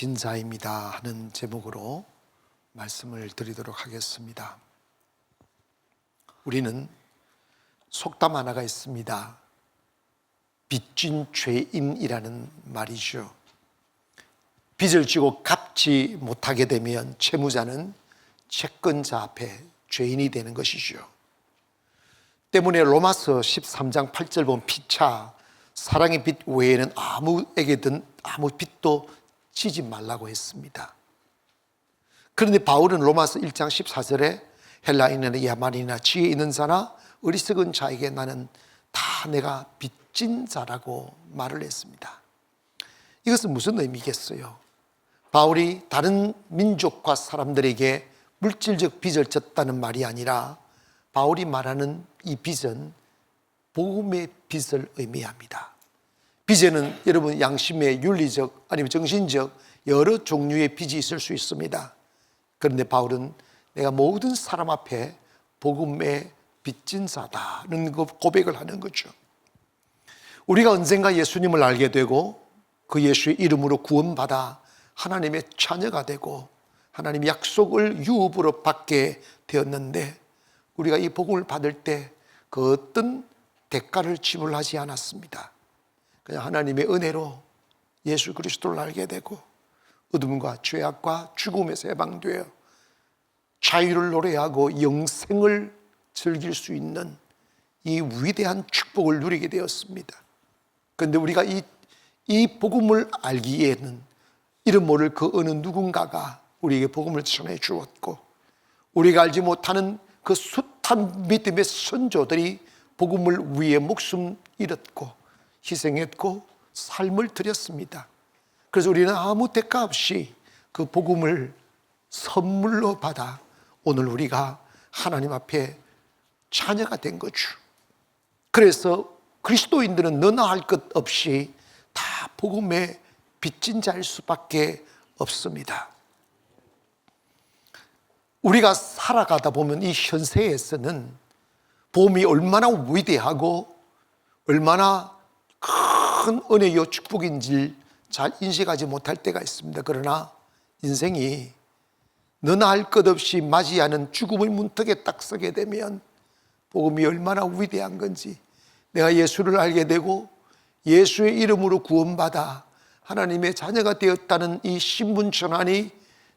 빚진 자입니다 하는 제목으로 말씀을 드리도록 하겠습니다. 우리는 속담 하나가 있습니다. 빚진 죄인이라는 말이죠. 빚을 지고 갚지 못하게 되면 채무자는 채권자 앞에 죄인이 되는 것이죠. 때문에 로마서 13장 8절 보면 피차 사랑의 빚 외에는 아무에게든 아무 빚도 지지 말라고 했습니다. 그런데 바울은 로마서 1장 14절에 헬라인이나 야만인이나 지혜 있는 자나 어리석은 자에게 나는 다 내가 빚진 자라고 말을 했습니다. 이것은 무슨 의미겠어요? 바울이 다른 민족과 사람들에게 물질적 빚을 졌다는 말이 아니라 바울이 말하는 이 빚은 복음의 빚을 의미합니다. 빚에는 여러분 양심의 윤리적 아니면 정신적 여러 종류의 빚이 있을 수 있습니다. 그런데 바울은 내가 모든 사람 앞에 복음의 빚진 자다는 고백을 하는 거죠. 우리가 언젠가 예수님을 알게 되고 그 예수의 이름으로 구원받아 하나님의 자녀가 되고 하나님의 약속을 유업으로 받게 되었는데 우리가 이 복음을 받을 때 그 어떤 대가를 지불하지 않았습니다. 그냥 하나님의 은혜로 예수 그리스도를 알게 되고 어둠과 죄악과 죽음에서 해방되어 자유를 노래하고 영생을 즐길 수 있는 이 위대한 축복을 누리게 되었습니다. 그런데 우리가 이 복음을 알기에는 이름 모를 그 어느 누군가가 우리에게 복음을 전해 주었고 우리가 알지 못하는 그 숱한 믿음의 선조들이 복음을 위해 목숨 잃었고 희생했고 삶을 드렸습니다. 그래서 우리는 아무 대가 없이 그 복음을 선물로 받아 오늘 우리가 하나님 앞에 자녀가 된 거죠. 그래서 그리스도인들은 너나 할 것 없이 다 복음의 빚진 자일 수밖에 없습니다. 우리가 살아가다 보면 이 현세에서는 복음이 얼마나 위대하고 얼마나 큰 은혜요 축복인지 잘 인식하지 못할 때가 있습니다. 그러나 인생이 너나 할 것 없이 맞이하는 죽음의 문턱에 딱 서게 되면 복음이 얼마나 위대한 건지 내가 예수를 알게 되고 예수의 이름으로 구원받아 하나님의 자녀가 되었다는 이 신분 전환이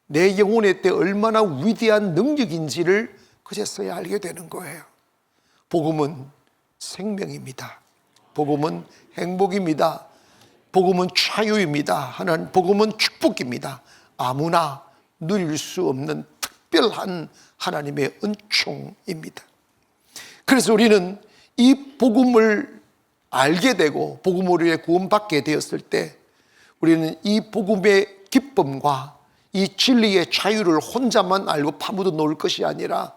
내 영혼의 때 얼마나 위대한 능력인지를 그제서야 알게 되는 거예요. 복음은 생명입니다. 복음은 행복입니다. 복음은 자유입니다. 하나님, 복음은 축복입니다. 아무나 누릴 수 없는 특별한 하나님의 은총입니다. 그래서 우리는 이 복음을 알게 되고 복음으로 인해 구원받게 되었을 때 우리는 이 복음의 기쁨과 이 진리의 자유를 혼자만 알고 파묻어 놓을 것이 아니라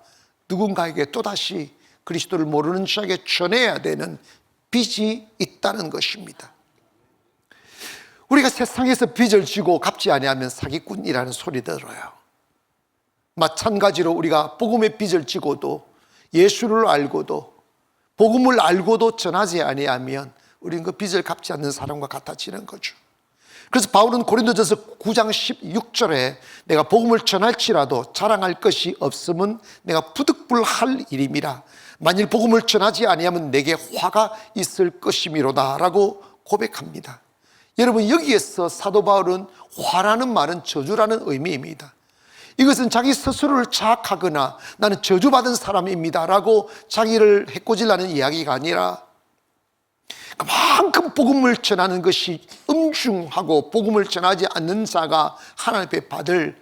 누군가에게 또다시 그리스도를 모르는 자에게 전해야 되는 빚이 있다는 것입니다. 우리가 세상에서 빚을 지고 갚지 아니하면 사기꾼이라는 소리 들어요. 마찬가지로 우리가 복음의 빚을 지고도 예수를 알고도 복음을 알고도 전하지 아니하면 우리는 그 빚을 갚지 않는 사람과 같아지는 거죠. 그래서 바울은 고린도전서 9장 16절에 내가 복음을 전할지라도 자랑할 것이 없음은 내가 부득불할 일임이라 만일 복음을 전하지 아니하면 내게 화가 있을 것이미로다 라고 고백합니다. 여러분 여기에서 사도 바울은 화라는 말은 저주라는 의미입니다. 이것은 자기 스스로를 자학하거나 나는 저주받은 사람입니다 라고 자기를 해코지라는 이야기가 아니라 그만큼 복음을 전하는 것이 엄중하고 복음을 전하지 않는 자가 하나님 앞에 받을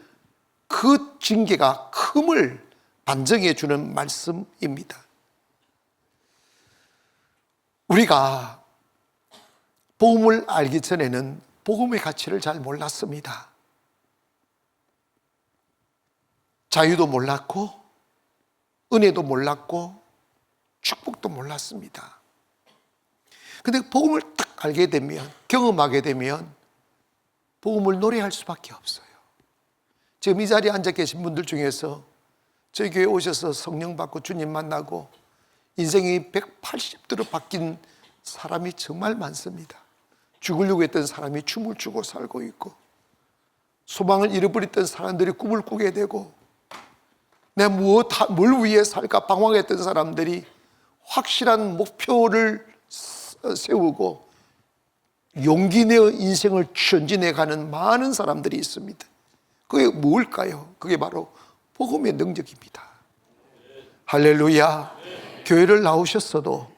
그 징계가 큼을 반증해 주는 말씀입니다. 우리가 복음을 알기 전에는 복음의 가치를 잘 몰랐습니다. 자유도 몰랐고 은혜도 몰랐고 축복도 몰랐습니다. 근데 복음을 딱 알게 되면 경험하게 되면 복음을 노래할 수밖에 없어요. 지금 이 자리에 앉아 계신 분들 중에서 저희 교회에 오셔서 성령 받고 주님 만나고 인생이 180도로 바뀐 사람이 정말 많습니다. 죽으려고 했던 사람이 춤을 추고 살고 있고 소망을 잃어버렸던 사람들이 꿈을 꾸게 되고, 내가 뭘 위해 살까 방황했던 사람들이 확실한 목표를 세우고 용기 내어 인생을 전진해가는 많은 사람들이 있습니다. 그게 뭘까요? 그게 바로 복음의 능력입니다. 할렐루야. 교회를 나오셨어도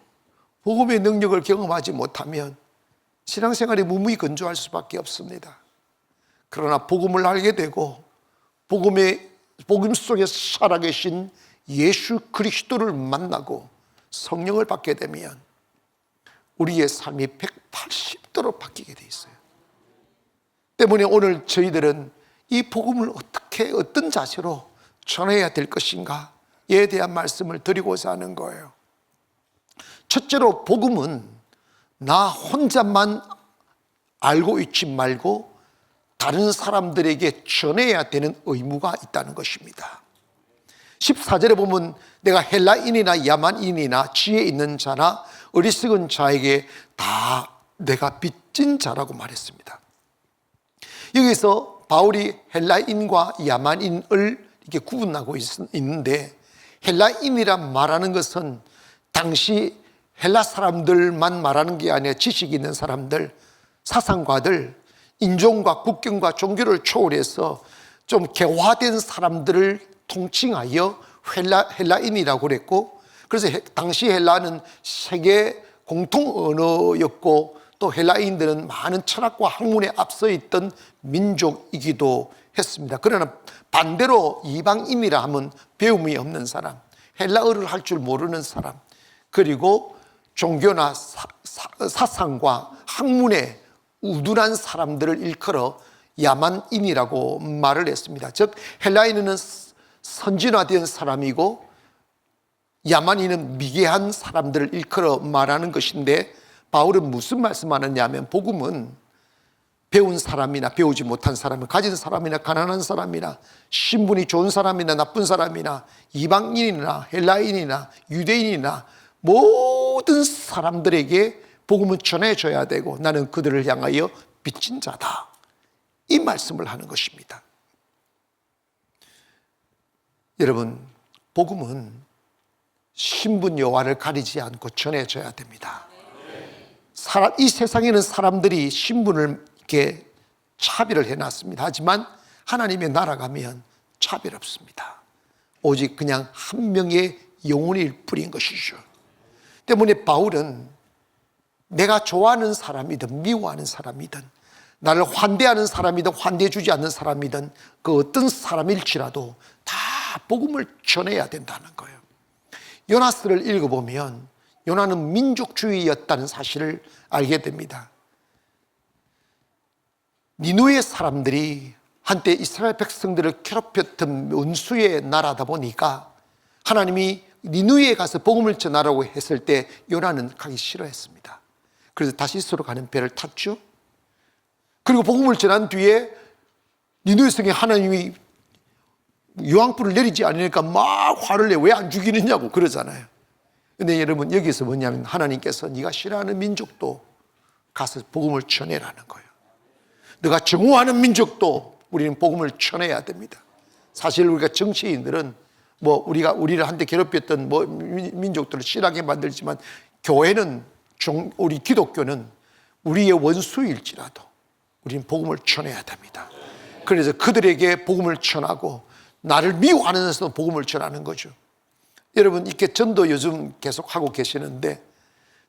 복음의 능력을 경험하지 못하면 신앙생활이 무무히 건조할 수밖에 없습니다. 그러나 복음을 알게 되고 복음 속에 살아계신 예수 그리스도를 만나고 성령을 받게 되면 우리의 삶이 180도로 바뀌게 돼 있어요. 때문에 오늘 저희들은 이 복음을 어떤 자세로 전해야 될 것인가에 대한 말씀을 드리고자 하는 거예요. 첫째로 복음은 나 혼자만 알고 있지 말고 다른 사람들에게 전해야 되는 의무가 있다는 것입니다. 14절에 보면 내가 헬라인이나 야만인이나 지혜 있는 자나 어리석은 자에게 다 내가 빚진 자라고 말했습니다. 여기서 바울이 헬라인과 야만인을 이렇게 구분하고 있는데, 헬라인이라 말하는 것은 당시 헬라 사람들만 말하는 게 아니라 지식이 있는 사람들, 사상가들, 인종과 국경과 종교를 초월해서 좀 개화된 사람들을 통칭하여 헬라인이라고 그랬고, 그래서 당시 헬라는 세계 공통 언어였고, 또 헬라인들은 많은 철학과 학문에 앞서 있던 민족이기도 했습니다. 그러나 반대로 이방인이라 하면 배움이 없는 사람, 헬라어를 할 줄 모르는 사람, 그리고 종교나 사상과 학문에 우둔한 사람들을 일컬어 야만인이라고 말을 했습니다. 즉 헬라인은 선진화된 사람이고 야만인은 미개한 사람들을 일컬어 말하는 것인데, 바울은 무슨 말씀하느냐 하면 복음은 배운 사람이나 배우지 못한 사람이나 가진 사람이나 가난한 사람이나 신분이 좋은 사람이나 나쁜 사람이나 이방인이나 헬라인이나 유대인이나 모든 사람들에게 복음을 전해줘야 되고 나는 그들을 향하여 빚진 자다, 이 말씀을 하는 것입니다. 여러분, 복음은 신분 여하를 가리지 않고 전해져야 됩니다. 이 세상에는 사람들이 신분을 이렇게 차별을 해놨습니다. 하지만 하나님의 나라 가면 차별 없습니다. 오직 그냥 한 명의 영혼일 뿐인 것이죠. 때문에 바울은 내가 좋아하는 사람이든 미워하는 사람이든 나를 환대하는 사람이든 환대해주지 않는 사람이든 그 어떤 사람일지라도 다 복음을 전해야 된다는 거예요. 요나스를 읽어보면 요나는 민족주의였다는 사실을 알게 됩니다. 니누의 사람들이 한때 이스라엘 백성들을 괴롭혔던 원수의 나라다 보니까 하나님이 니누에 가서 복음을 전하라고 했을 때 요나는 가기 싫어했습니다. 그래서 다시스로 가는 배를 탔죠. 그리고 복음을 전한 뒤에 니누의 성에 하나님이 유황불을 내리지 않으니까 막 화를 내, 왜 안 죽이느냐고 그러잖아요. 근데 여러분, 여기서 뭐냐면 하나님께서 네가 싫어하는 민족도 가서 복음을 전해라는 거예요. 네가 증오하는 민족도 우리는 복음을 전해야 됩니다. 사실 우리가 정치인들은 우리를 한때 괴롭혔던 민족들을 싫어하게 만들지만 교회는 우리 기독교는 우리의 원수일지라도 우리는 복음을 전해야 됩니다. 그래서 그들에게 복음을 전하고 나를 미워하는 데서도 복음을 전하는 거죠. 여러분, 이렇게 전도 요즘 계속 하고 계시는데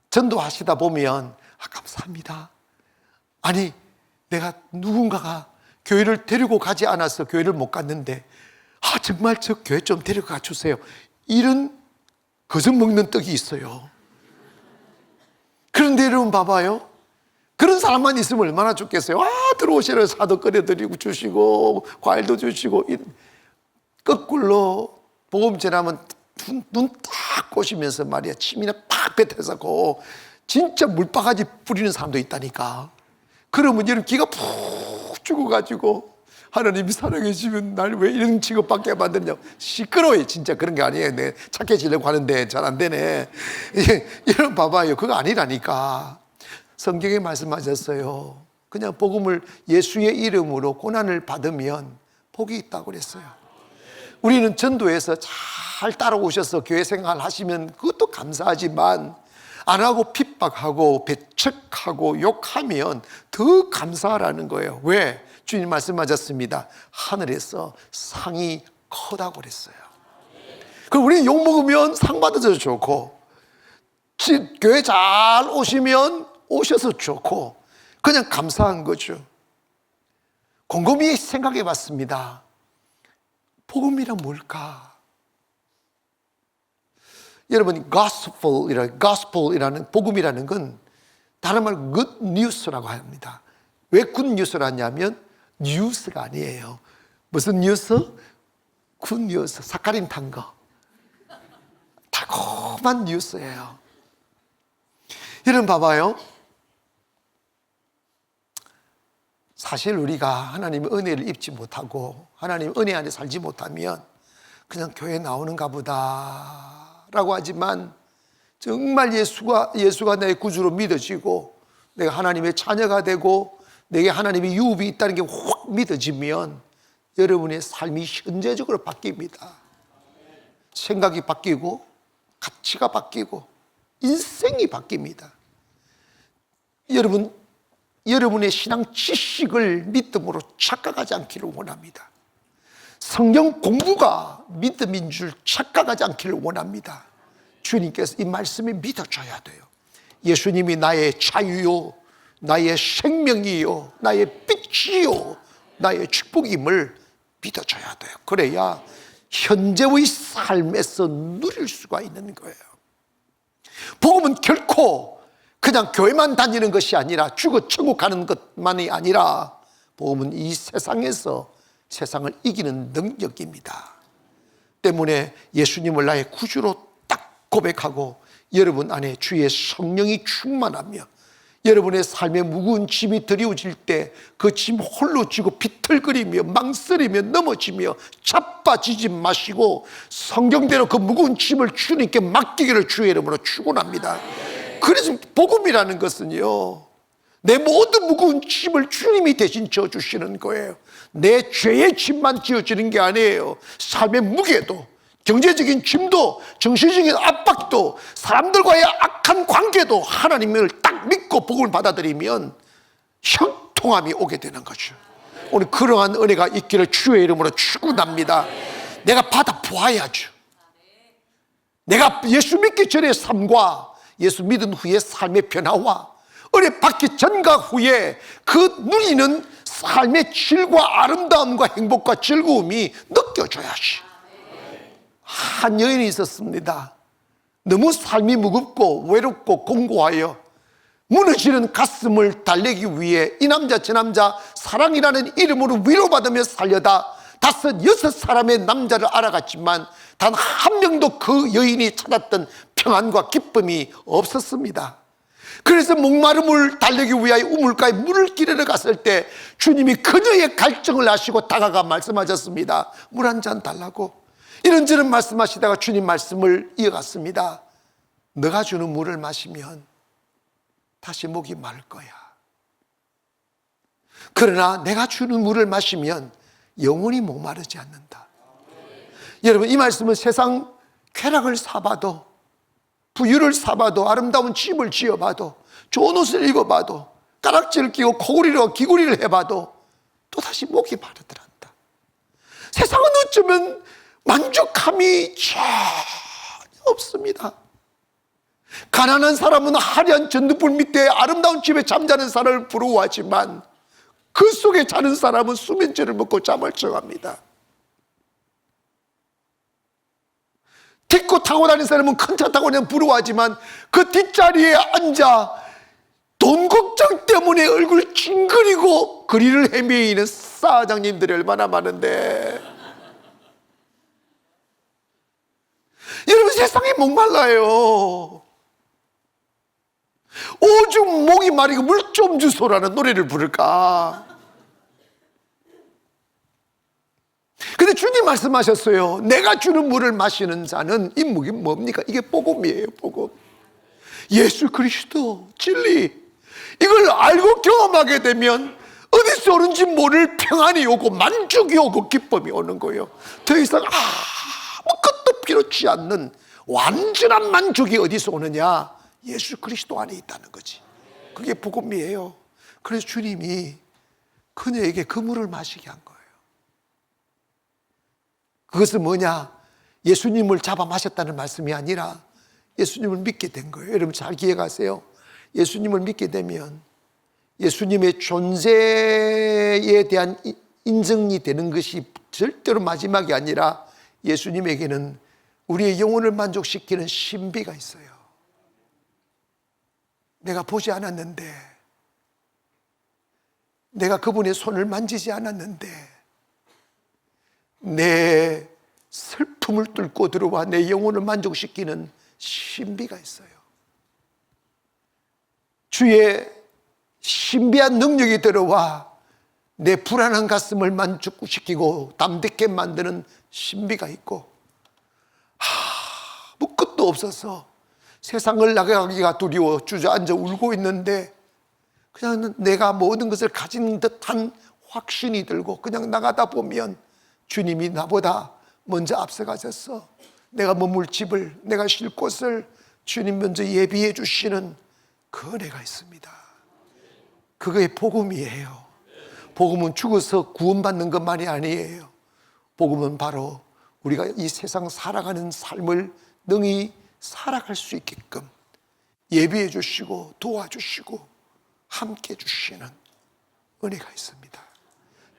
전도하시다 보면 감사합니다. 아니 내가 누군가가 교회를 데리고 가지 않아서 교회를 못 갔는데 정말 저 교회 좀 데려가 주세요. 이런 거저 먹는 떡이 있어요. 그런데 여러분 봐봐요. 그런 사람만 있으면 얼마나 좋겠어요. 들어오시라 사도 끓여드리고 주시고 과일도 주시고. 거꾸로 복음 전하면 눈 딱 꼬시면서 말이야 침이나 팍 뱉어서고 진짜 물바가지 뿌리는 사람도 있다니까. 그러면 여러분 기가 푹 죽어가지고 하나님이 사랑해 주시면 날 왜 이런 취급받게 만드냐고 시끄러워요. 진짜 그런 게 아니에요. 내 착해지려고 하는데 잘 안 되네. 여러분 봐봐요. 그거 아니라니까. 성경에 말씀하셨어요. 그냥 복음을 예수의 이름으로 고난을 받으면 복이 있다고 그랬어요. 우리는 전도에서 잘 따라오셔서 교회 생활 하시면 그것도 감사하지만 안 하고 핍박하고 배척하고 욕하면 더 감사하라는 거예요. 왜? 주님 말씀하셨습니다. 하늘에서 상이 크다고 그랬어요. 그럼 우리는 욕 먹으면 상 받아서 좋고, 교회 잘 오시면 오셔서 좋고, 그냥 감사한 거죠. 곰곰이 생각해 봤습니다. 복음이란 뭘까? 여러분, gospel이라는 복음이라는 건 다른 말로 good news라고 합니다. 왜 good news를 하냐면 뉴스가 아니에요. 무슨 뉴스? good news, 사카린 탄 거. 달콤한 뉴스예요. 여러분 봐봐요. 사실 우리가 하나님의 은혜를 입지 못하고 하나님의 은혜 안에 살지 못하면 그냥 교회 나오는가 보다 라고 하지만, 정말 예수가 내 구주로 믿어지고 내가 하나님의 자녀가 되고 내게 하나님의 유업이 있다는 게 확 믿어지면 여러분의 삶이 현재적으로 바뀝니다. 생각이 바뀌고 가치가 바뀌고 인생이 바뀝니다. 여러분의 신앙 지식을 믿음으로 착각하지 않기를 원합니다. 성경 공부가 믿음인 줄 착각하지 않기를 원합니다. 주님께서 이 말씀을 믿어줘야 돼요. 예수님이 나의 자유요, 나의 생명이요, 나의 빛이요, 나의 축복임을 믿어줘야 돼요. 그래야 현재의 삶에서 누릴 수가 있는 거예요. 복음은 결코 그냥 교회만 다니는 것이 아니라 죽어 천국 가는 것만이 아니라 복음은 이 세상에서 세상을 이기는 능력입니다. 때문에 예수님을 나의 구주로 딱 고백하고 여러분 안에 주의 성령이 충만하며 여러분의 삶에 무거운 짐이 드리워질 때 그 짐 홀로 지고 비틀거리며 망설이며 넘어지며 자빠지지 마시고 성경대로 그 무거운 짐을 주님께 맡기기를 주의 이름으로 축원합니다. 그래서 복음이라는 것은요, 내 모든 무거운 짐을 주님이 대신 져주시는 거예요. 내 죄의 짐만 지어지는 게 아니에요. 삶의 무게도, 경제적인 짐도, 정신적인 압박도, 사람들과의 악한 관계도 하나님을 딱 믿고 복음을 받아들이면 형통함이 오게 되는 거죠. 오늘 그러한 은혜가 있기를 주의 이름으로 축원합니다. 내가 받아 보아야죠. 내가 예수 믿기 전의 삶과 예수 믿은 후의 삶의 변화와 은혜 받기 전과 후에 그 누리는 삶의 질과 아름다움과 행복과 즐거움이 느껴져야지. 한 여인이 있었습니다. 너무 삶이 무겁고 외롭고 공고하여 무너지는 가슴을 달래기 위해 이 남자 저 남자 사랑이라는 이름으로 위로받으며 살려다 5, 6사람의 남자를 알아갔지만 단 한 명도 그 여인이 찾았던 평안과 기쁨이 없었습니다. 그래서 목마름을 달래기 위하여 우물가에 물을 기르러 갔을 때 주님이 그녀의 갈증을 아시고 다가가 말씀하셨습니다. 물 한 잔 달라고. 이런저런 말씀하시다가 주님 말씀을 이어갔습니다. 너가 주는 물을 마시면 다시 목이 마를 거야. 그러나 내가 주는 물을 마시면 영원히 목마르지 않는다. 여러분, 이 말씀은 세상 쾌락을 사봐도, 부유를 사봐도, 아름다운 집을 지어봐도, 좋은 옷을 입어봐도, 가락지를 끼고 코골이로 귀걸이를 해봐도 또다시 목이 마르더란다. 세상은 어쩌면 만족함이 전혀 없습니다. 가난한 사람은 화려한 전등불 밑에 아름다운 집에 잠자는 사람을 부러워하지만 그 속에 자는 사람은 수면제를 먹고 잠을 청합니다. 딛고 타고 다니는 사람은 큰 차 타고 그냥 부러워하지만 그 뒷자리에 앉아 돈 걱정 때문에 얼굴 찡그리고 거리를 헤매이는 사장님들이 얼마나 많은데, 여러분 세상에 목말라요. 오죽 목이 마르고 물 좀 주소라는 노래를 부를까. 근데 주님 말씀하셨어요. 내가 주는 물을 마시는 자는 이 목이 뭡니까? 이게 복음이에요. 복음. 예수 그리스도 진리. 이걸 알고 경험하게 되면 어디서 오는지 모를 평안이 오고 만족이 오고 기쁨이 오는 거예요. 더 이상 아무것도 필요치 않는 완전한 만족이 어디서 오느냐? 예수 그리스도 안에 있다는 거지. 그게 복음이에요. 그래서 주님이 그녀에게 그 물을 마시게 한 거예요. 그것은 뭐냐? 예수님을 잡아 마셨다는 말씀이 아니라 예수님을 믿게 된 거예요. 여러분 잘 기억하세요. 예수님을 믿게 되면 예수님의 존재에 대한 인정이 되는 것이 절대로 마지막이 아니라 예수님에게는 우리의 영혼을 만족시키는 신비가 있어요. 내가 보지 않았는데, 내가 그분의 손을 만지지 않았는데 내 슬픔을 뚫고 들어와 내 영혼을 만족시키는 신비가 있어요. 주의 신비한 능력이 들어와 내 불안한 가슴을 만족시키고 담대게 만드는 신비가 있고, 뭐 끝도 없어서 세상을 나가기가 두려워 주저앉아 울고 있는데 그냥 내가 모든 것을 가진 듯한 확신이 들고 그냥 나가다 보면 주님이 나보다 먼저 앞서가셔서 내가 머물 집을, 내가 쉴 곳을 주님 먼저 예비해 주시는 그 은혜가 있습니다. 그게 복음이에요. 복음은 죽어서 구원받는 것만이 아니에요. 복음은 바로 우리가 이 세상 살아가는 삶을 능히 살아갈 수 있게끔 예비해 주시고 도와주시고 함께 주시는 은혜가 있습니다.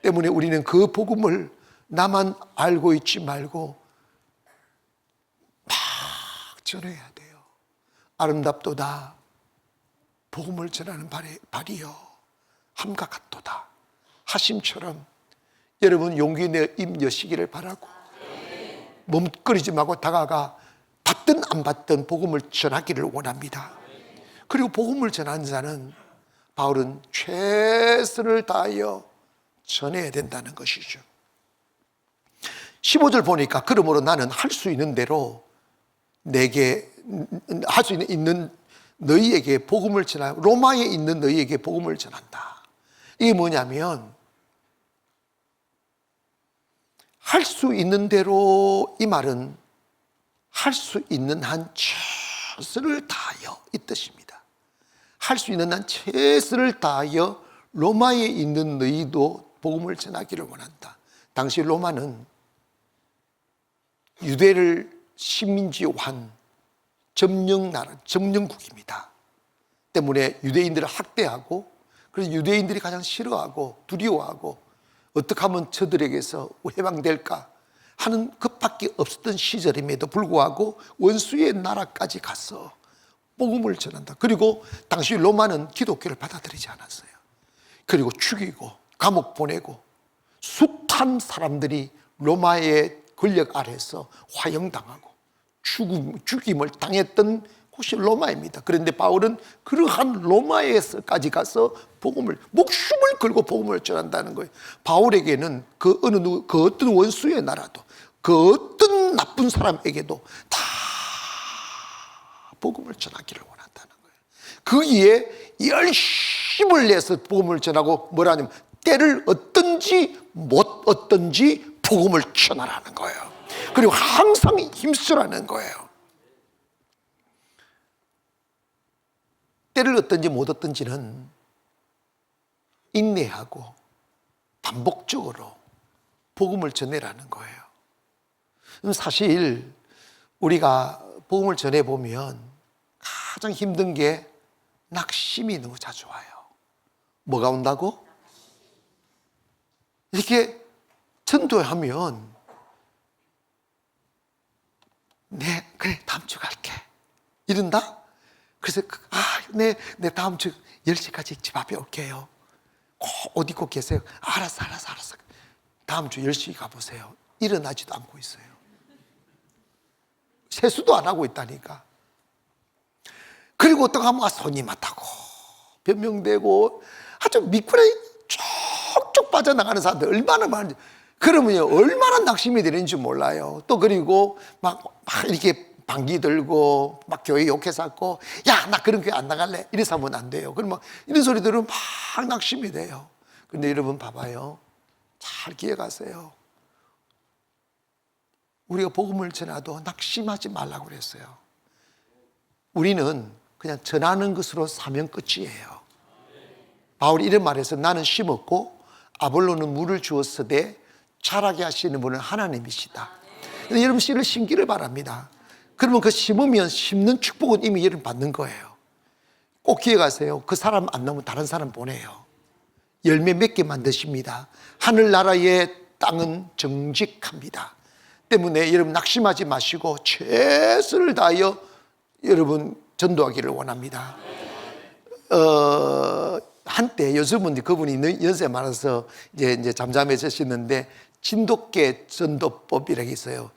때문에 우리는 그 복음을 나만 알고 있지 말고 막 전해야 돼요. 아름답도다 복음을 전하는 발이요 함과 같도다 하심처럼 여러분 용기 내 입 여시기를 바라고 멈거리지 말고 다가가 받든 안 받든 복음을 전하기를 원합니다. 그리고 복음을 전하는 자는 바울은 최선을 다하여 전해야 된다는 것이죠. 15절 보니까 그러므로 나는 할 수 있는 대로 내게 할 수 있는 너희에게 복음을 전하, 로마에 있는 너희에게 복음을 전한다. 이게 뭐냐면 할 수 있는 대로, 이 말은 할 수 있는 한 최선을 다하여 이 뜻입니다. 할 수 있는 한 최선을 다하여 로마에 있는 너희도 복음을 전하기를 원한다. 당시 로마는 유대를 식민지화한 점령나라, 점령국입니다. 때문에 유대인들을 학대하고, 그래서 유대인들이 가장 싫어하고 두려워하고 어떻게 하면 저들에게서 해방될까 하는 것밖에 없었던 시절임에도 불구하고 원수의 나라까지 가서 복음을 전한다. 그리고 당시 로마는 기독교를 받아들이지 않았어요. 그리고 죽이고 감옥 보내고 숱한 사람들이 로마의 권력 아래서 화형당하고 죽임을 당했던 곳이 로마입니다. 그런데 바울은 그러한 로마에서까지 가서 복음을, 목숨을 걸고 복음을 전한다는 거예요. 바울에게는 그 어떤 원수의 나라도, 그 어떤 나쁜 사람에게도 다 복음을 전하기를 원한다는 거예요. 거기에 열심을 내서 복음을 전하고 뭐라냐면 때를 얻든지 못 얻든지 복음을 전하라는 거예요. 그리고 항상 힘쓰라는 거예요. 때를 얻든지 못 얻든지는 인내하고 반복적으로 복음을 전해라는 거예요. 사실 우리가 복음을 전해보면 가장 힘든 게 낙심이 너무 자주 와요. 뭐가 온다고? 이렇게 전도하면 네, 그래 다음 주 갈게 이른다? 그래서 네 다음 주 10시까지 집 앞에 올게요. 옷 입고 계세요. 알았어 다음 주 10시 가보세요. 일어나지도 않고 있어요. 세수도 안 하고 있다니까. 그리고 어떤 가면 손이 맞다고 변명되고 아주 미꾸라지 쪽쪽 빠져나가는 사람들 얼마나 많은지. 그러면요 얼마나 낙심이 되는지 몰라요. 또 그리고 막 이렇게 방귀 들고 막 교회 욕해서 하고, 야, 나 그런 교회 안 나갈래, 이래서 하면 안 돼요. 그러면 이런 소리 들으면 막 낙심이 돼요. 근데 여러분 봐봐요, 잘 기억하세요. 우리가 복음을 전해도 낙심하지 말라고 그랬어요. 우리는 그냥 전하는 것으로 사명 끝이에요. 바울이 이런 말해서, 나는 심었고 아볼로는 물을 주었으되 자라게 하시는 분은 하나님이시다. 여러분 씨를 심기를 바랍니다. 그러면 그 심으면 심는 축복은 이미 여러분 받는 거예요. 꼭 기억하세요. 그 사람 안 나오면 다른 사람 보내요. 열매 맺게 만드십니다. 하늘나라의 땅은 정직합니다. 때문에 여러분 낙심하지 마시고 최선을 다하여 여러분 전도하기를 원합니다. 한때 여성분이, 그분이 연세 많아서 이제 잠잠해지시는데, 진돗개 전도법이라고 있어요.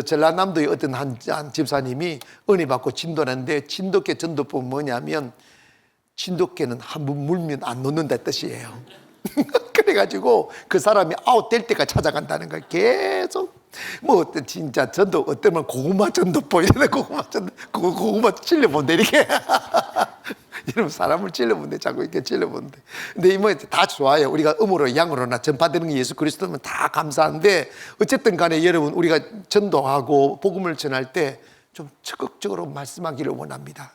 전라남도의 어떤 한 집사님이 은혜 받고 진도하는데, 진돗개 전도법은 뭐냐면, 진돗개는 한 번 물면 안 놓는다 뜻이에요. 그래가지고 그 사람이 아웃될 때까지 찾아간다는 걸 계속, 뭐 진짜 전도 어쩌면 고구마 전도법 이래, 고구마 찔러본다 이렇게. 여러분 사람을 찔러본대, 자꾸 이렇게 찔러본대. 근데 이 뭐 다 좋아요. 우리가 음으로 양으로나 전파되는 게 예수 그리스도면 다 감사한데, 어쨌든 간에 여러분 우리가 전도하고 복음을 전할 때 좀 적극적으로 말씀하기를 원합니다.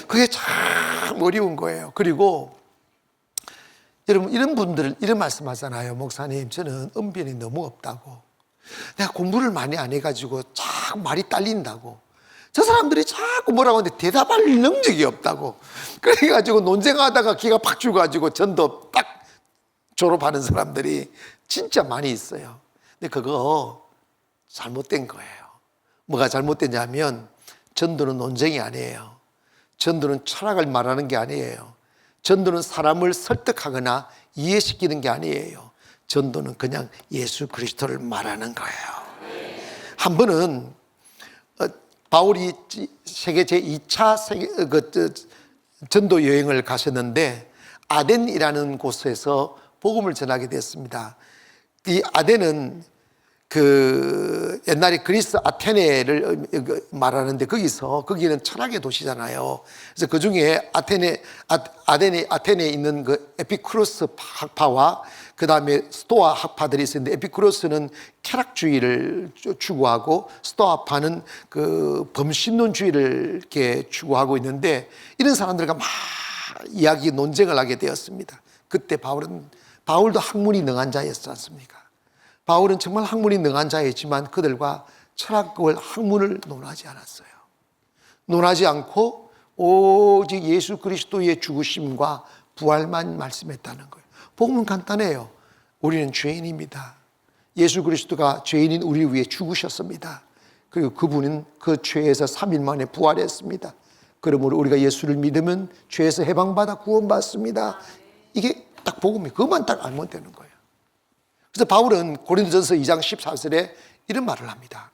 그게 참 어려운 거예요. 그리고 여러분 이런 분들 이런 말씀하잖아요. 목사님, 저는 언변이 너무 없다고, 내가 공부를 많이 안 해가지고 자꾸 말이 딸린다고, 저 사람들이 자꾸 뭐라고 하는데 대답할 능력이 없다고, 그래가지고 논쟁하다가 기가 팍 죽어가지고 전도 딱 졸업하는 사람들이 진짜 많이 있어요. 근데 그거 잘못된 거예요. 뭐가 잘못됐냐면, 전도는 논쟁이 아니에요. 전도는 철학을 말하는 게 아니에요. 전도는 사람을 설득하거나 이해시키는 게 아니에요. 전도는 그냥 예수 그리스도를 말하는 거예요. 한 번은 바울이 세계 제2차 전도 여행을 가셨는데, 아덴이라는 곳에서 복음을 전하게 됐습니다. 이 아덴은 옛날에 그리스 아테네를 말하는데, 거기는 철학의 도시잖아요. 그래서 그 중에 아테네에 있는 그 에피쿠로스 학파와 그 다음에 스토아 학파들이 있었는데, 에피쿠로스는 쾌락주의를 추구하고 스토아파는 그 범신론주의를 이렇게 추구하고 있는데, 이런 사람들과 막 이야기 논쟁을 하게 되었습니다. 그때 바울도 학문이 능한 자였지 않습니까? 바울은 정말 학문이 능한 자였지만 그들과 철학을, 학문을 논하지 않았어요. 논하지 않고 오직 예수 그리스도의 죽으심과 부활만 말씀했다는 거예요. 복음은 간단해요. 우리는 죄인입니다. 예수 그리스도가 죄인인 우리 위해 죽으셨습니다. 그리고 그분은 그 죄에서 3일 만에 부활했습니다. 그러므로 우리가 예수를 믿으면 죄에서 해방받아 구원받습니다. 이게 딱 복음이에요. 그것만 딱 알면 되는 거예요. 그래서 바울은 고린도전서 2장 14절에 이런 말을 합니다.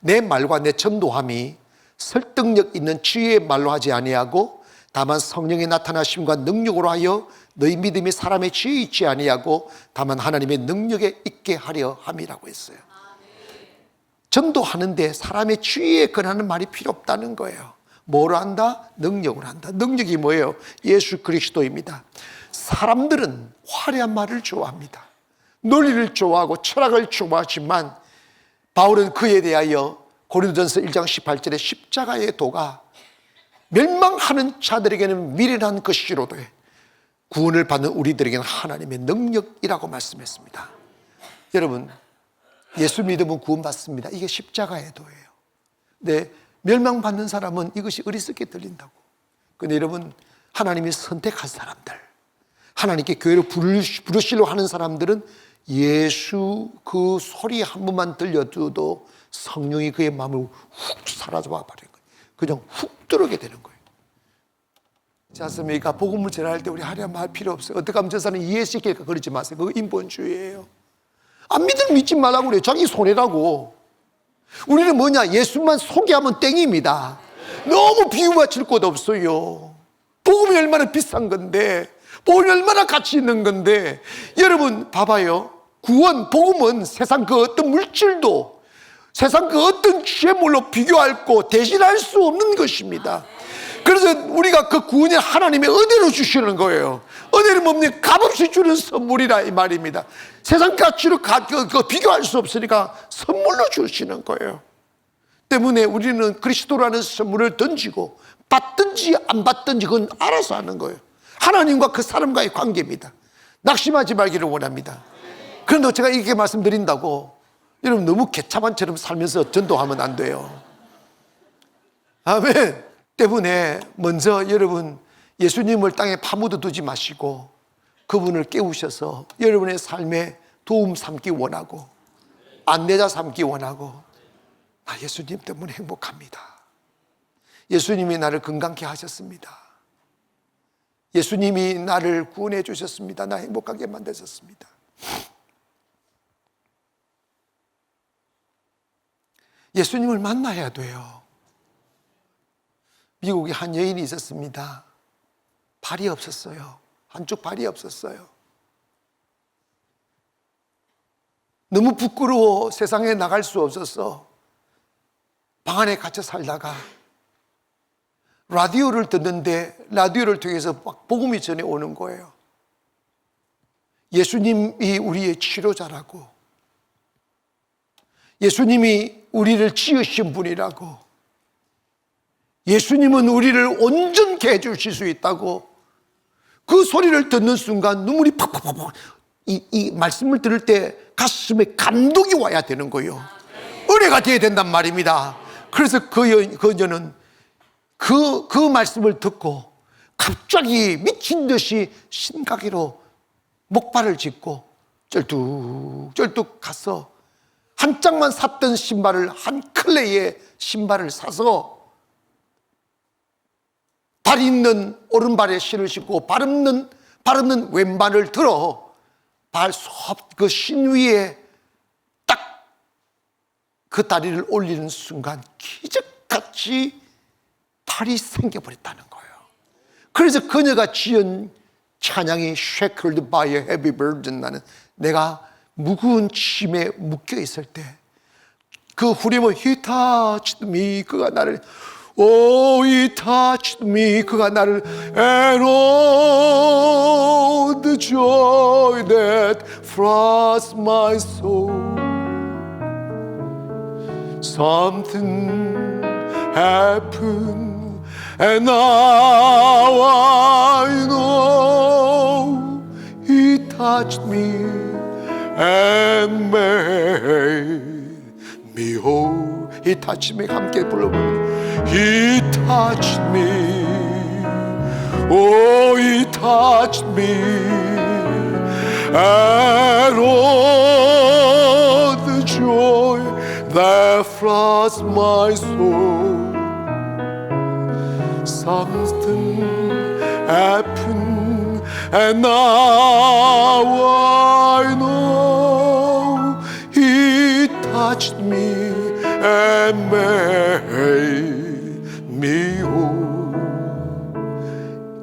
내 말과 내 전도함이 설득력 있는 지혜의 말로 하지 아니하고, 다만 성령의 나타나심과 능력으로 하여 너희 믿음이 사람의 지혜에 있지 아니하고 다만 하나님의 능력에 있게 하려 함이라고 했어요. 전도하는데 사람의 지혜에 근하는 말이 필요 없다는 거예요. 뭐로 한다? 능력으로 한다. 능력이 뭐예요? 예수 그리스도입니다. 사람들은 화려한 말을 좋아합니다. 논리를 좋아하고 철학을 좋아하지만, 바울은 그에 대하여 고린도전서 1장 18절에 십자가의 도가 멸망하는 자들에게는 미련한 것이로도 구원을 받는 우리들에게는 하나님의 능력이라고 말씀했습니다. 여러분, 예수 믿으면 구원받습니다. 이게 십자가의 도예요. 근데 멸망받는 사람은 이것이 어리석게 들린다고. 근데 여러분, 하나님이 선택한 사람들, 하나님께 교회를 부르시려 하는 사람들은 예수 그 소리 한 번만 들려줘도 성령이 그의 마음을 훅 사라져와 버리는 거예요. 그냥 훅 들어오게 되는 거예요. 그렇지 않습니까? 복음을 전할 때 우리 하려면 할 필요 없어요. 어떻게 하면 저 사람 이해시킬까 그러지 마세요. 그거 인본주의예요. 안 믿으면 믿지 말라고 그래요. 자기 손해라고. 우리는 뭐냐? 예수만 소개하면 땡입니다. 너무 비유 맞출 곳 없어요. 복음이 얼마나 비싼 건데, 복음이 얼마나 가치 있는 건데. 여러분 봐봐요. 구원, 복음은 세상 그 어떤 물질도 세상 그 어떤 죄물로 비교할 거 대신할 수 없는 것입니다. 그래서 우리가 그 구원이 하나님의 은혜로 주시는 거예요. 은혜는 뭡니까? 값없이 주는 선물이라 이 말입니다. 세상 가치로 비교할 수 없으니까 선물로 주시는 거예요. 때문에 우리는 그리스도라는 선물을 던지고 받든지 안 받든지 그건 알아서 하는 거예요. 하나님과 그 사람과의 관계입니다. 낙심하지 말기를 원합니다. 그런데 제가 이렇게 말씀드린다고 여러분 너무 개차반처럼 살면서 전도하면 안 돼요. 아멘. 때문에 먼저 여러분 예수님을 땅에 파묻어 두지 마시고 그분을 깨우셔서 여러분의 삶에 도움 삼기 원하고 안내자 삼기 원하고, 나 예수님 때문에 행복합니다. 예수님이 나를 건강케 하셨습니다. 예수님이 나를 구원해 주셨습니다. 나 행복하게 만드셨습니다. 예수님을 만나야 돼요. 미국에 한 여인이 있었습니다. 발이 없었어요. 한쪽 발이 없었어요. 너무 부끄러워 세상에 나갈 수 없어서 방 안에 갇혀 살다가 라디오를 듣는데 라디오를 통해서 막 복음이 전해오는 거예요. 예수님이 우리의 치료자라고, 예수님이 우리를 지으신 분이라고, 예수님은 우리를 온전케 해주실 수 있다고, 그 소리를 듣는 순간 눈물이 팍팍팍, 이 말씀을 들을 때 가슴에 감동이 와야 되는 거예요. 은혜가 되어야 된단 말입니다. 그래서 그 여자는 그 말씀을 듣고 갑자기 미친 듯이 심각이로 목발을 짚고 쩔뚝쩔뚝 가서 한 짝만 샀던 신발을, 한 클레의 신발을 사서 발 있는 오른발에 신을 신고 발 없는 왼발을 들어 그 신 위에 딱 그 다리를 올리는 순간 기적같이 발이 생겨버렸다는 거예요. 그래서 그녀가 지은 찬양이 Shackled by a heavy burden, 나는 내가 무거운 짐에 묶여 있을 때 그 후렴은 He touched me, 그가 나를 He touched me, 그가 나를 And all the joy that floods my soul. Something happened and now I know He touched me and made me whole. He touched me, 함께 불러보면 He touched me, oh He touched me, and all the joy that floods my soul. Something happened and now I know He touched me and made me whole.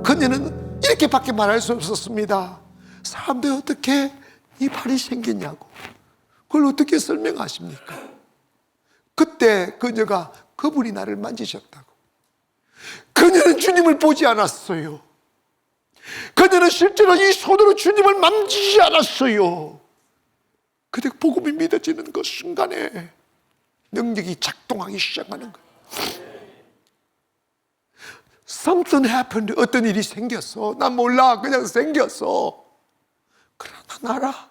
그녀는 이렇게밖에 말할 수 없었습니다. 사람들이 어떻게 이 발이 생겼냐고, 그걸 어떻게 설명하십니까? 그때 그녀가 그분이 나를 만지셨다고. 그녀는 주님을 보지 않았어요. 그녀는 실제로 이 손으로 주님을 만지지 않았어요. 그때 복음이 믿어지는 그 순간에 능력이 작동하기 시작하는 거예요. Something happened. 어떤 일이 생겼어. 난 몰라. 그냥 생겼어. 그러나 난 알아.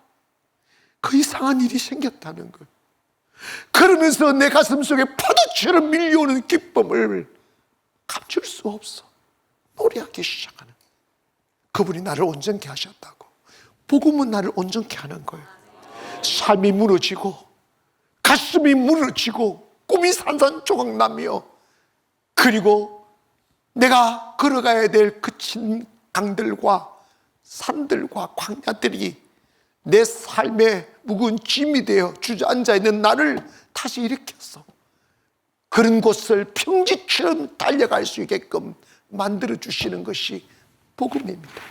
그 이상한 일이 생겼다는 거예요. 그러면서 내 가슴 속에 파도처럼 밀려오는 기쁨을 감출 수 없어. 노래하기 시작하는. 그분이 나를 온전케 하셨다고. 복음은 나를 온전케 하는 거예요. 삶이 무너지고 가슴이 무너지고 꿈이 산산조각 나며, 그리고 내가 걸어가야 될 거친 강들과 산들과 광야들이 내 삶의 무거운 짐이 되어 주저앉아 있는 나를 다시 일으켰어. 그런 곳을 평지처럼 달려갈 수 있게끔 만들어 주시는 것이 복음입니다.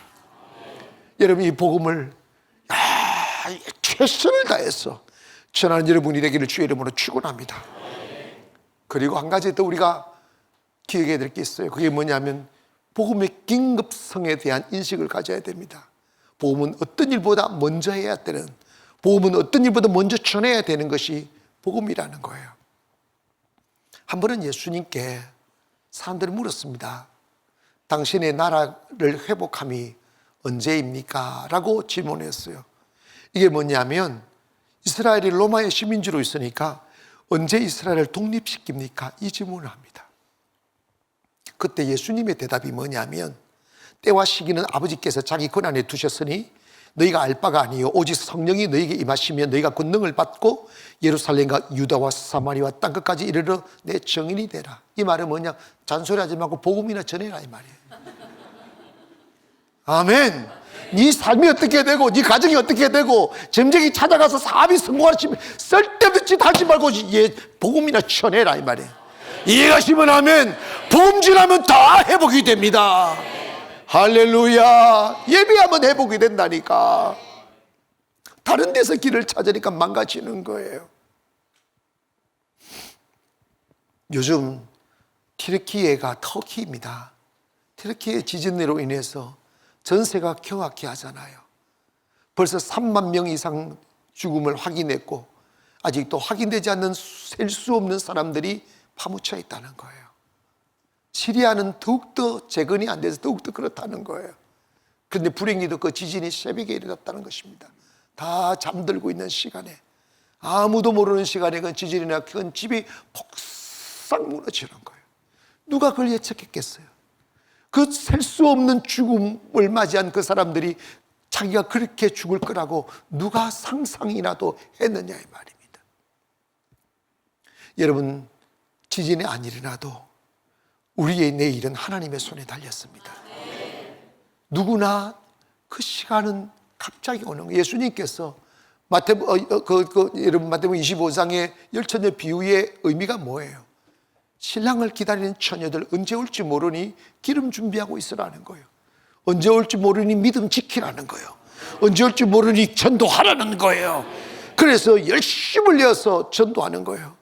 여러분, 이 복음을 최선을 다해서 전하는 여러분이 되기를 주의 이름으로 축원합니다. 그리고 한 가지 더 우리가 기억해야 될 게 있어요. 그게 뭐냐면 복음의 긴급성에 대한 인식을 가져야 됩니다. 복음은 어떤 일보다 먼저 해야 되는, 복음은 어떤 일보다 먼저 전해야 되는 것이 복음이라는 거예요. 한 번은 예수님께 사람들이 물었습니다. 당신의 나라를 회복함이 언제입니까? 라고 질문했어요. 이게 뭐냐면 이스라엘이 로마의 식민지로 있으니까 언제 이스라엘을 독립시킵니까? 이 질문을 합니다. 그때 예수님의 대답이 뭐냐면 때와 시기는 아버지께서 자기 권한에 두셨으니 너희가 알 바가 아니요 오직 성령이 너희에게 임하시면 너희가 권능을 받고 예루살렘과 유다와 사마리아와 땅끝까지 이르러 내 증인이 되라. 이 말은 뭐냐? 잔소리하지 말고 복음이나 전해라 이 말이에요. 아멘. 네 삶이 어떻게 되고 네 가정이 어떻게 되고 점쟁이 찾아가서 사업이 성공하시면 쓸데없는 짓 하지 말고 복음이나 전해라 이 말이에요. 이해가시면 아멘. 복음질하면 다 회복이 됩니다. 할렐루야. 예배하면 회복이 된다니까. 다른 데서 길을 찾으니까 망가지는 거예요. 요즘 튀르키예가 터키입니다. 튀르키예 지진으로 인해서 전세가 경악해 하잖아요. 벌써 3만 명 이상 죽음을 확인했고 아직도 확인되지 않는 셀 수 없는 사람들이 파묻혀 있다는 거예요. 시리아는 더욱더 재건이 안 돼서 더욱더 그렇다는 거예요. 그런데 불행히도 그 지진이 새벽에 일어났다는 것입니다. 다 잠들고 있는 시간에, 아무도 모르는 시간에 그 지진이나 그 집이 폭삭 무너지는 거예요. 누가 그걸 예측했겠어요? 그 셀 수 없는 죽음을 맞이한 그 사람들이 자기가 그렇게 죽을 거라고 누가 상상이라도 했느냐 이 말입니다. 여러분, 지진이 안 일어나도 우리의 내일은 하나님의 손에 달렸습니다. 누구나 그 시간은 갑자기 오는 거예요. 예수님께서 여러분 마태복음 25장의 열처녀 비유의 의미가 뭐예요? 신랑을 기다리는 처녀들 언제 올지 모르니 기름 준비하고 있으라는 거예요. 언제 올지 모르니 믿음 지키라는 거예요. 언제 올지 모르니 전도하라는 거예요. 그래서 열심을 내어서 전도하는 거예요.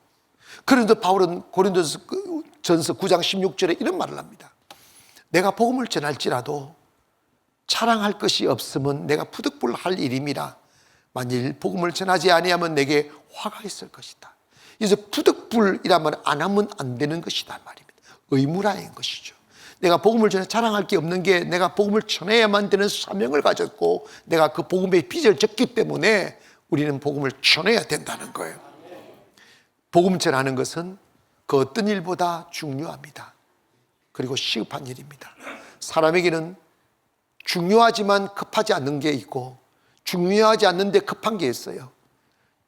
그런데 바울은 고린도전서 9장 16절에 이런 말을 합니다. 내가 복음을 전할지라도 자랑할 것이 없으면 내가 푸득불할 일임이라. 만일 복음을 전하지 아니하면 내게 화가 있을 것이다. 그래서 푸득불이라면 안 하면 안 되는 것이다 말입니다. 의무라는 것이죠. 내가 복음을 전해 자랑할 게 없는 게 내가 복음을 전해야만 되는 사명을 가졌고 내가 그 복음의 빚을 졌기 때문에 우리는 복음을 전해야 된다는 거예요. 복음 전하는 것은 그 어떤 일보다 중요합니다. 그리고 시급한 일입니다. 사람에게는 중요하지만 급하지 않는 게 있고 중요하지 않는데 급한 게 있어요.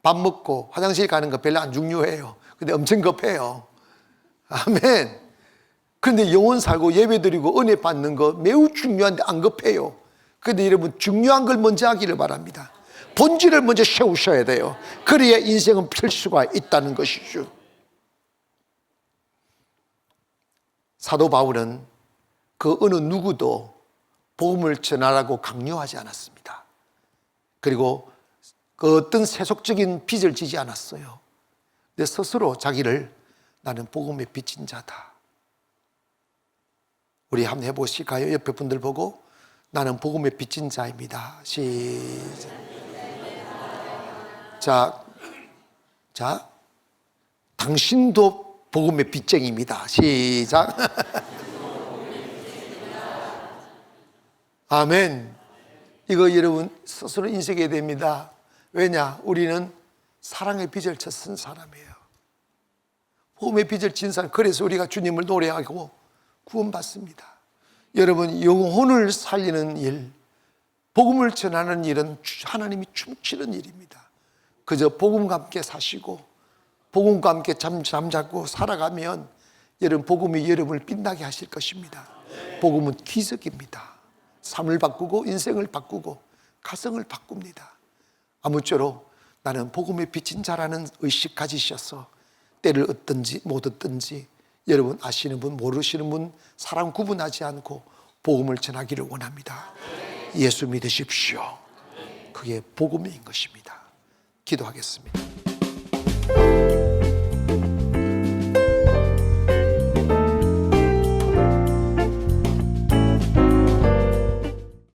밥 먹고 화장실 가는 거 별로 안 중요해요. 근데 엄청 급해요. 아멘. 그런데 영혼 살고 예배 드리고 은혜 받는 거 매우 중요한데 안 급해요. 그런데 여러분 중요한 걸 먼저 하기를 바랍니다. 본질을 먼저 세우셔야 돼요. 그래야 인생은 펼 수가 있다는 것이죠. 사도 바울은 그 어느 누구도 복음을 전하라고 강요하지 않았습니다. 그리고 그 어떤 세속적인 빚을 지지 않았어요. 내 스스로 자기를 나는 복음의 빚진 자다. 우리 한번 해보실까요? 옆에 분들 보고 나는 복음의 빚진 자입니다. 시작. 자, 당신도 복음의 빚쟁이입니다. 시작. 아멘. 이거 여러분 스스로 인식해야 됩니다. 왜냐? 우리는 사랑의 빚을 졌은 사람이에요. 복음의 빚을 진 사람. 그래서 우리가 주님을 노래하고 구원받습니다. 여러분 영혼을 살리는 일, 복음을 전하는 일은 하나님이 춤추는 일입니다. 그저 복음과 함께 사시고 복음과 함께 잠자고 살아가면 여러분 복음이 여러분을 빛나게 하실 것입니다. 복음은 기적입니다. 삶을 바꾸고 인생을 바꾸고 가정을 바꿉니다. 아무쪼록 나는 복음에 비친 자라는 의식 가지셔서 때를 얻든지 못 얻든지 여러분 아시는 분 모르시는 분 사람 구분하지 않고 복음을 전하기를 원합니다. 예수 믿으십시오. 그게 복음인 것입니다. 기도하겠습니다.